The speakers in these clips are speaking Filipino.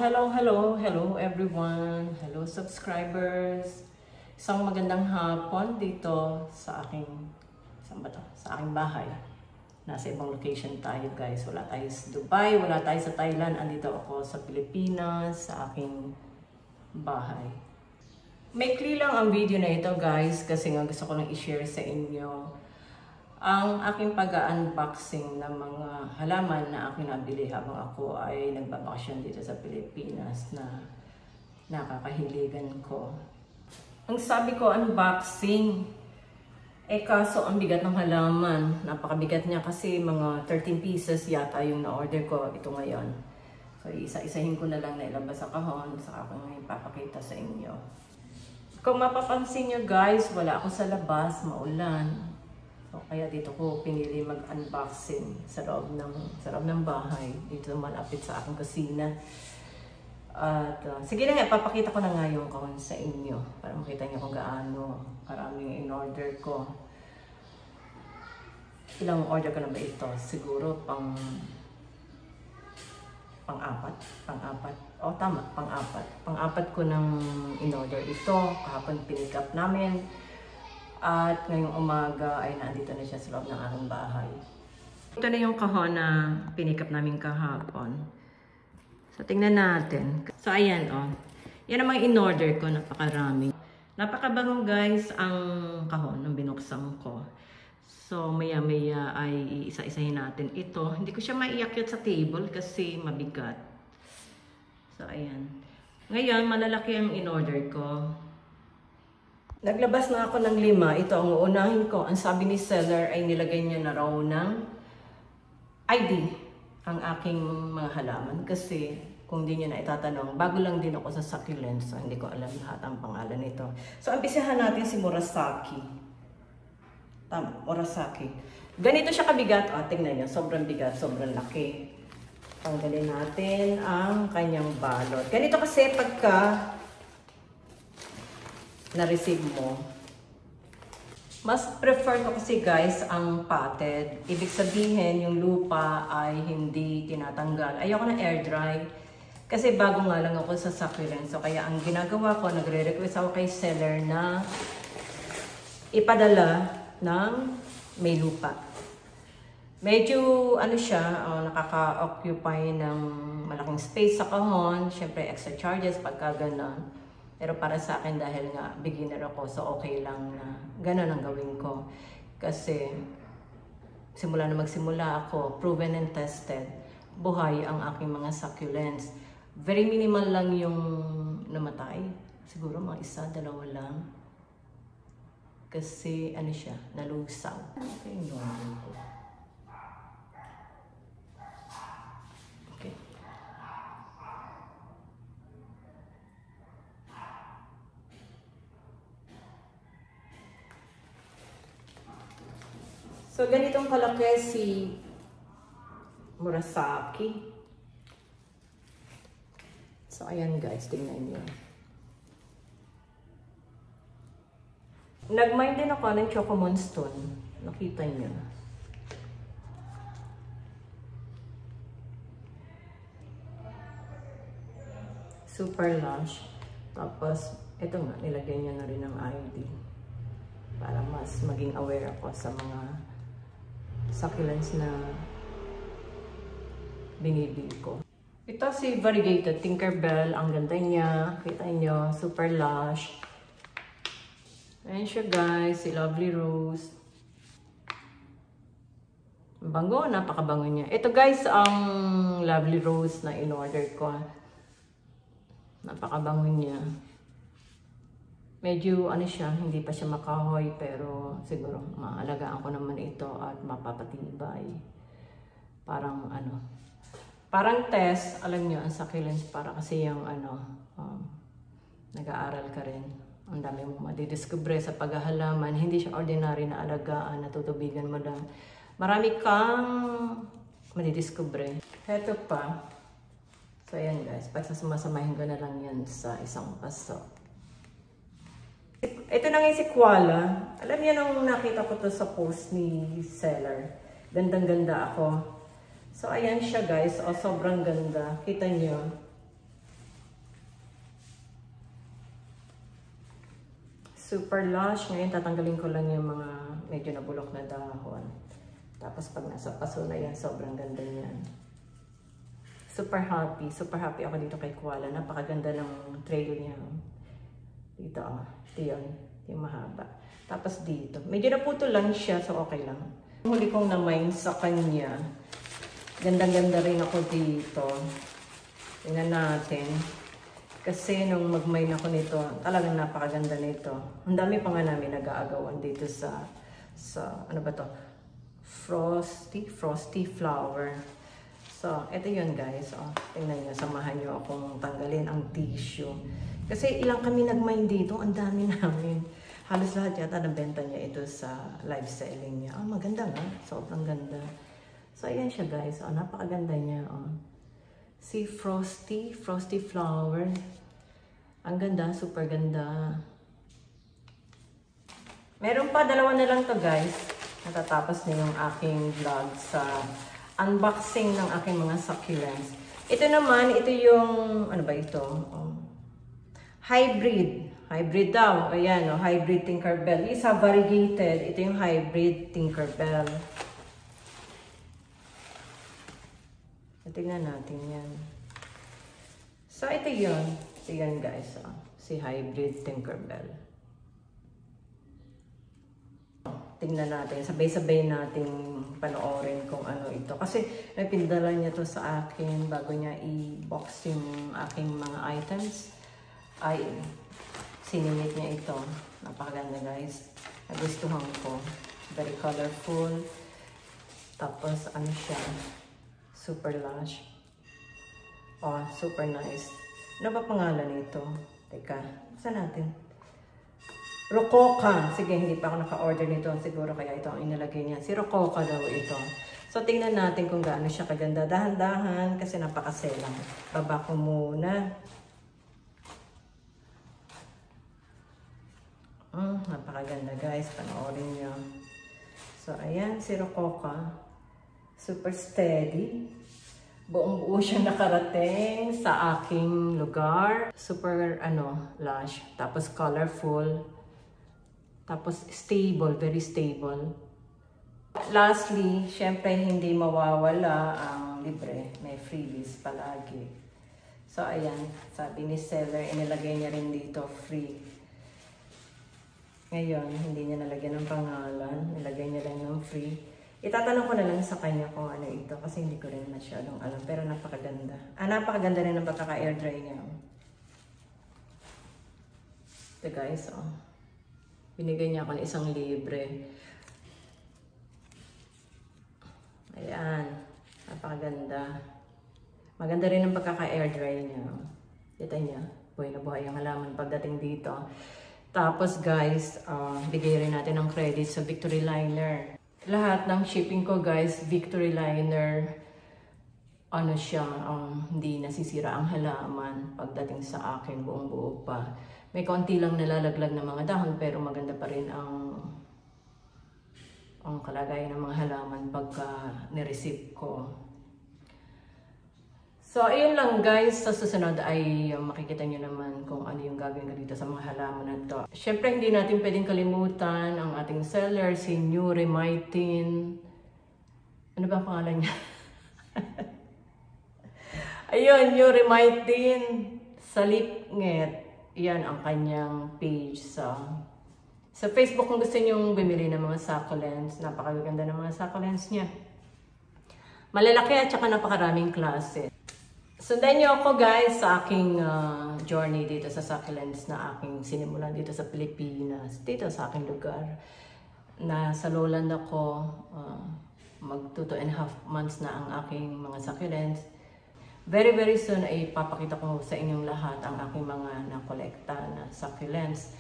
Hello everyone. Hello subscribers. Isang magandang hapon dito sa aking Sa aking bahay. Nasa ibang location tayo, guys. Wala tayo sa Dubai, wala tayo sa Thailand. Andito ako sa Pilipinas, sa aking bahay. Maikli lang ang video na ito, guys, kasi nga gusto ko lang i-share sa inyo ang aking pag-unboxing ng mga halaman na aking nabili habang ako ay nagbabakasyon dito sa Pilipinas na nakakahiligan ko. Ang sabi ko, unboxing. Kaso ang bigat ng halaman. Napakabigat niya kasi mga 13 pieces yata yung na-order ko ito ngayon. So isa-isahin ko na lang na ilabas sa kahon. Saka ako ngayon papakita sa inyo. Kung mapapansin nyo, guys, wala ako sa labas, maulan. So, kaya dito ko pinili mag-unboxing sa loob ng bahay. Dito malapit sa aking kusina. At sige na nga, papakita ko na nga yung kahon sa inyo para makita niyo kung gaano karaming in-order ko. Ilang order ko na ba ito? Siguro pang-apat. O tama, pang-apat. Pang-apat ko ng in-order ito. Kahapon pinick up namin. At ngayong umaga ay nandito na siya sa loob ng aking bahay. Ito na yung kahon na pinick up namin kahapon. So tingnan natin. So ayan Yan ang mga in-order ko, napakarami. Napakabango, guys, ang kahon nung binuksan ko. So maya-maya ay isa-isahin natin ito. Hindi ko siya maiakyat sa table kasi mabigat. So ayan. Ngayon, malalaki ang in-order ko. Naglabas na ako ng 5. Ito ang uunahin ko. Ang sabi ni seller ay nilagay niya na raw ng ID ang aking mga halaman. Kasi kung di niya na itatanong, bago lang din ako sa succulents. So hindi ko alam lahat ang pangalan nito. So umpisahan natin si Murasaki. Tama, Murasaki. Ganito siya kabigat. Tingnan niyo, sobrang bigat, sobrang laki. Tanggalin natin ang kanyang balot. Ganito kasi pagka na-receive mo. Mas prefer ko kasi, guys, ang potted. Ibig sabihin, yung lupa ay hindi tinatanggal. Ayoko na air dry. Kasi bago nga lang ako sa succulent. So, kaya ang ginagawa ko, nagre-request ako kay seller na ipadala ng may lupa. Medyo, nakaka-occupy ng malaking space sa kahon. Siyempre, extra charges pagka gano'n. Pero para sa akin, dahil nga beginner ako, so okay lang na gano'n ang gawin ko. Kasi simula na magsimula ako, proven and tested, buhay ang aking mga succulents. Very minimal lang yung namatay. Siguro mga 1, 2 lang. Kasi siya, nalusaw. Okay, okay. So, ganitong kalaki si Murasaki. So, ayan, guys, tingnan nyo. Nag-mine din ako ng Choco Moonstone. Nakita nyo. Super lush. Tapos, ito nga, nilagay niya na rin ng ID. Para mas maging aware ako sa mga succulents na binibili ko. Ito si Variegated Tinkerbell. Ang ganda niya. Kita nyo. Super lush. Ayan siya, guys. Si Lovely Rose. Bango. Napakabango niya. Ito, guys, ang Lovely Rose na in-order ko. Napakabango niya. Medyo siya, hindi pa siya makahoy, pero siguro maalagaan ko naman ito at mapapatibay. Parang parang test, alam niyo, ang succulents para kasi yung nag-aaral ka rin. Ang dami mong madidiscover sa paghahalaman. Hindi siya ordinary na alagaan, natutubigan mo lang. Marami kang madidiscover. Heto pa. So ayan, guys, pagsasamasamahin ko na lang yan sa isang paso. Ito na nga si Koala. Alam niyo nung nakita ko to sa post ni seller. Gandang-ganda ako. So, ayan siya, guys. Sobrang ganda. Kita niyo. Super lush. Ngayon tatanggalin ko lang yung mga medyo nabulok na dahon. Tapos pag nasa paso na yan, sobrang ganda niyan. Super happy ako dito kay Koala. Napakaganda ng trail niya. Dito, ito yun, yung mahaba. Tapos dito, medyo naputol lang siya, so okay lang. Huli kong namain sa kanya. Gandang-ganda rin ako dito. Tingnan natin. Kasi nung mag-mine ako nito, talagang napakaganda nito. Ang dami pa nga namin nag-aagawan dito sa ano ba to? Frosty flower. So, ito yun guys. Oh, tingnan nyo, samahan nyo akong tanggalin ang tissue. Kasi ilang kami nag-mine dito, ang dami namin. Halos lahat yata nabenta niya ito sa live selling niya. Maganda nga. Sobrang ganda. So, ayan siya guys. Napakaganda niya. Si Frosty flower. Ang ganda, super ganda. Meron pa, dalawa na lang to guys. Natatapos na yung aking vlog sa unboxing ng aking mga succulents. Ito naman, ito yung, ano ba ito? Hybrid. Hybrid daw. Ayan, hybrid Tinkerbell. Isa variegated. Ito yung hybrid Tinkerbell. Tingnan natin yan. So, ito yun. Ito yun guys. Si hybrid Tinkerbell. Tingnan natin. Sabay-sabay natin panoorin kung ano ito. Kasi napindala niya to sa akin bago niya i-box yung aking mga items. Ay, sinimit niya ito. Napakaganda guys. Nagustuhan ko. Very colorful. Tapos ano siya. Super lush. Super nice. Ano ba pangalan nito? Teka, saan natin? Rococa. Sige, hindi pa ako naka-order nito. Siguro kaya ito ang inilagay niya. Si Rococa daw ito. So, tingnan natin kung gaano siya kaganda. Dahan-dahan kasi napakaselang. Baba ko muna. Napakaganda guys. Panoorin niyo. So, ayan si Rococa. Super steady. Buong-buo siya nakarating sa aking lugar. Super, lush. Tapos colorful. Tapos stable, very stable. Lastly, syempre hindi mawawala ang libre. May freebies palagi. So, ayan. Sabi ni seller, inilagay niya rin dito free. Ngayon, hindi niya nalagyan ng pangalan. Nilagay niya lang ng free. Itatanong ko na lang sa kanya kung ano ito kasi hindi ko rin masyadong alam. Pero napakaganda. Napakaganda rin ang pagkaka-air dry niya. Ito guys, binigay niya ako ng isang libre. Ayan. Napakaganda. Maganda rin ang pagkaka-air dry niya. Kita niya. Buhay na buhay ang halaman pagdating dito. Tapos guys, bigay rin natin ng credit sa Victory Liner. Lahat ng shipping ko guys, Victory Liner, hindi nasisira ang halaman pagdating sa akin, buong buo pa. May konti lang nalalaglag ng mga dahon pero maganda pa rin ang kalagayan ng mga halaman pagka nireceive ko. So, ayun lang guys. Sa susunod ay makikita nyo naman kung ano yung gagawin ko dito sa mga halaman na to. Siyempre, hindi natin pwedeng kalimutan ang ating seller, si Nuremytine. Ano ba ang pangalan niya? Ayun, Nuremytine Salipnget. Yan ang kanyang page sa Facebook kung gusto nyong bumili ng mga succulents. Napakaganda ng mga succulents niya. Malalaki at saka napakaraming klase. Sundan niyo ako guys sa aking journey dito sa succulents na aking sinimulan dito sa Pilipinas. Dito sa aking lugar. Nasa lowland ako. Mag 2.5 months na ang aking mga succulents. Very very soon ay papakita ko sa inyong lahat ang aking mga nakolekta na succulents.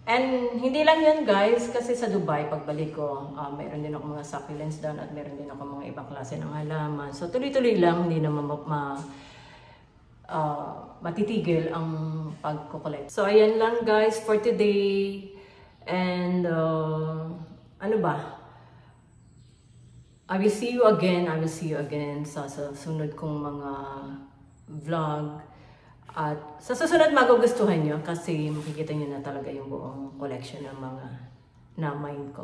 And hindi lang yan guys, kasi sa Dubai pagbalik ko, mayroon din ako mga succulents doon at mayroon din ako mga ibang klase ng halaman. So tuloy-tuloy lang, hindi naman matitigil ang pagkukolekt. So ayan lang guys for today. And ano ba? I will see you again. Sa sunod kong mga vlog. At sa susunod magugustuhan nyo kasi makikita nyo na talaga yung buong collection ng mga na-mine ko.